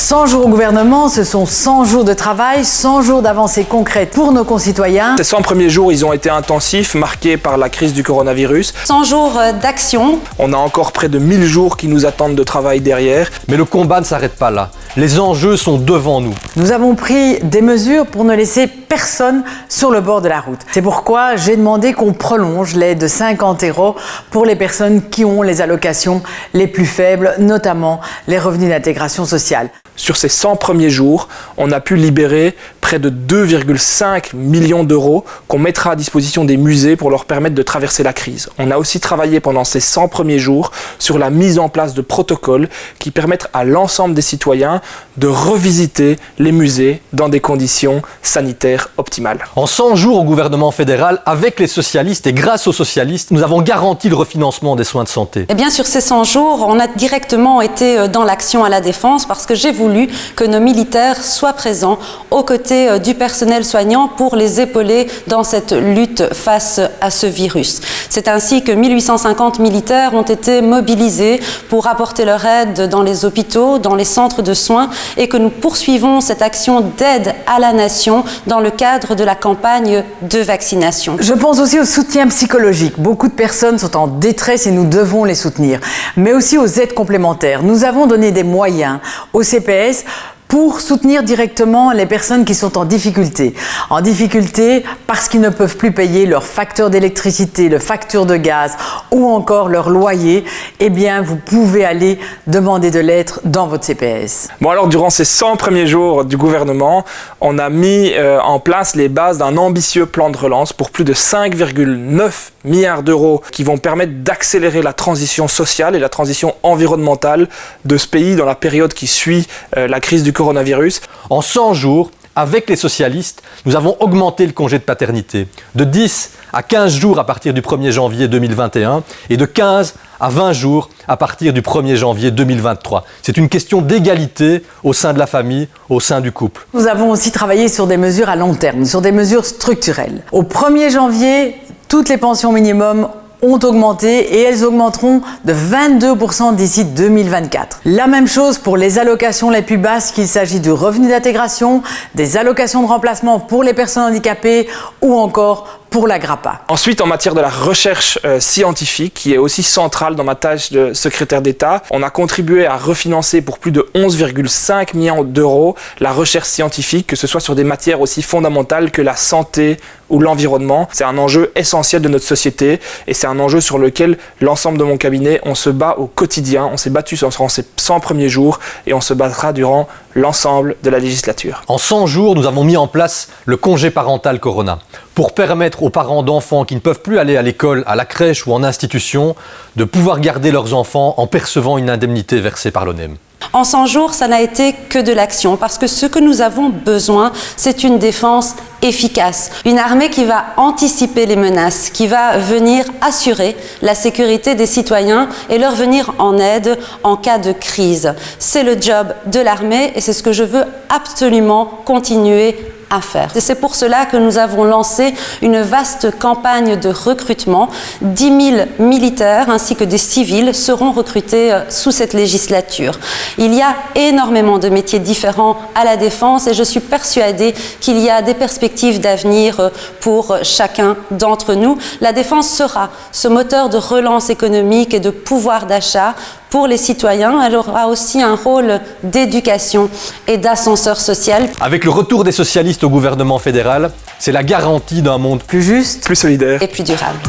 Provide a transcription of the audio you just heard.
100 jours au gouvernement, ce sont 100 jours de travail, 100 jours d'avancées concrètes pour nos concitoyens. Ces 100 premiers jours, ils ont été intensifs, marqués par la crise du coronavirus. 100 jours d'action. On a encore près de 1000 jours qui nous attendent de travail derrière. Mais le combat ne s'arrête pas là. Les enjeux sont devant nous. Nous avons pris des mesures pour ne laisser personne sur le bord de la route. C'est pourquoi j'ai demandé qu'on prolonge l'aide de 50 € pour les personnes qui ont les allocations les plus faibles, notamment les revenus d'intégration sociale. Sur ces 100 premiers jours, on a pu libérer près de 2,5 millions d'euros qu'on mettra à disposition des musées pour leur permettre de traverser la crise. On a aussi travaillé pendant ces 100 premiers jours sur la mise en place de protocoles qui permettent à l'ensemble des citoyens de revisiter les musées dans des conditions sanitaires optimales. En 100 jours au gouvernement fédéral, avec les socialistes et grâce aux socialistes, nous avons garanti le refinancement des soins de santé. Eh bien, sur ces 100 jours, on a directement été dans l'action à la défense parce que j'ai voulu que nos militaires soient présents aux côtés du personnel soignant pour les épauler dans cette lutte face à ce virus. C'est ainsi que 1850 militaires ont été mobilisés pour apporter leur aide dans les hôpitaux, dans les centres de soins et que nous poursuivons cette action d'aide à la nation dans le cadre de la campagne de vaccination. Je pense aussi au soutien psychologique. Beaucoup de personnes sont en détresse et nous devons les soutenir. Mais aussi aux aides complémentaires. Nous avons donné des moyens au CPS pour soutenir directement les personnes qui sont en difficulté. En difficulté parce qu'ils ne peuvent plus payer leur facture d'électricité, leur facture de gaz ou encore leur loyer. Eh bien, vous pouvez aller demander de l'aide dans votre CPS. Bon alors, durant ces 100 premiers jours du gouvernement, on a mis en place les bases d'un ambitieux plan de relance pour plus de 5,9 milliards d'euros qui vont permettre d'accélérer la transition sociale et la transition environnementale de ce pays dans la période qui suit la crise du coronavirus. En 100 jours, avec les socialistes, nous avons augmenté le congé de paternité de 10 à 15 jours à partir du 1er janvier 2021 et de 15 à 20 jours à partir du 1er janvier 2023. C'est une question d'égalité au sein de la famille, au sein du couple. Nous avons aussi travaillé sur des mesures à long terme, sur des mesures structurelles. Au 1er janvier, toutes les pensions minimum ont augmenté et elles augmenteront de 22% d'ici 2024. La même chose pour les allocations les plus basses, qu'il s'agit du revenu d'intégration, des allocations de remplacement pour les personnes handicapées ou encore pour la GRAPA. Ensuite, en matière de la recherche scientifique, qui est aussi centrale dans ma tâche de secrétaire d'État, on a contribué à refinancer pour plus de 11,5 millions d'euros la recherche scientifique, que ce soit sur des matières aussi fondamentales que la santé ou l'environnement. C'est un enjeu essentiel de notre société et c'est un enjeu sur lequel l'ensemble de mon cabinet, on se bat au quotidien. On s'est battu durant ces 100 premiers jours et on se battra durant l'ensemble de la législature. En 100 jours, nous avons mis en place le congé parental Corona pour permettre aux parents d'enfants qui ne peuvent plus aller à l'école, à la crèche ou en institution de pouvoir garder leurs enfants en percevant une indemnité versée par l'ONEM. En 100 jours, ça n'a été que de l'action parce que ce que nous avons besoin, c'est une défense efficace. Une armée qui va anticiper les menaces, qui va venir assurer la sécurité des citoyens et leur venir en aide en cas de crise. C'est le job de l'armée et c'est ce que je veux absolument continuer à faire. Et c'est pour cela que nous avons lancé une vaste campagne de recrutement. 10 000 militaires ainsi que des civils seront recrutés sous cette législature. Il y a énormément de métiers différents à la défense et je suis persuadée qu'il y a des perspectives d'avenir pour chacun d'entre nous. La défense sera ce moteur de relance économique et de pouvoir d'achat pour les citoyens. Elle aura aussi un rôle d'éducation et d'ascenseur social. Avec le retour des socialistes au gouvernement fédéral, c'est la garantie d'un monde plus juste, plus solidaire et plus durable.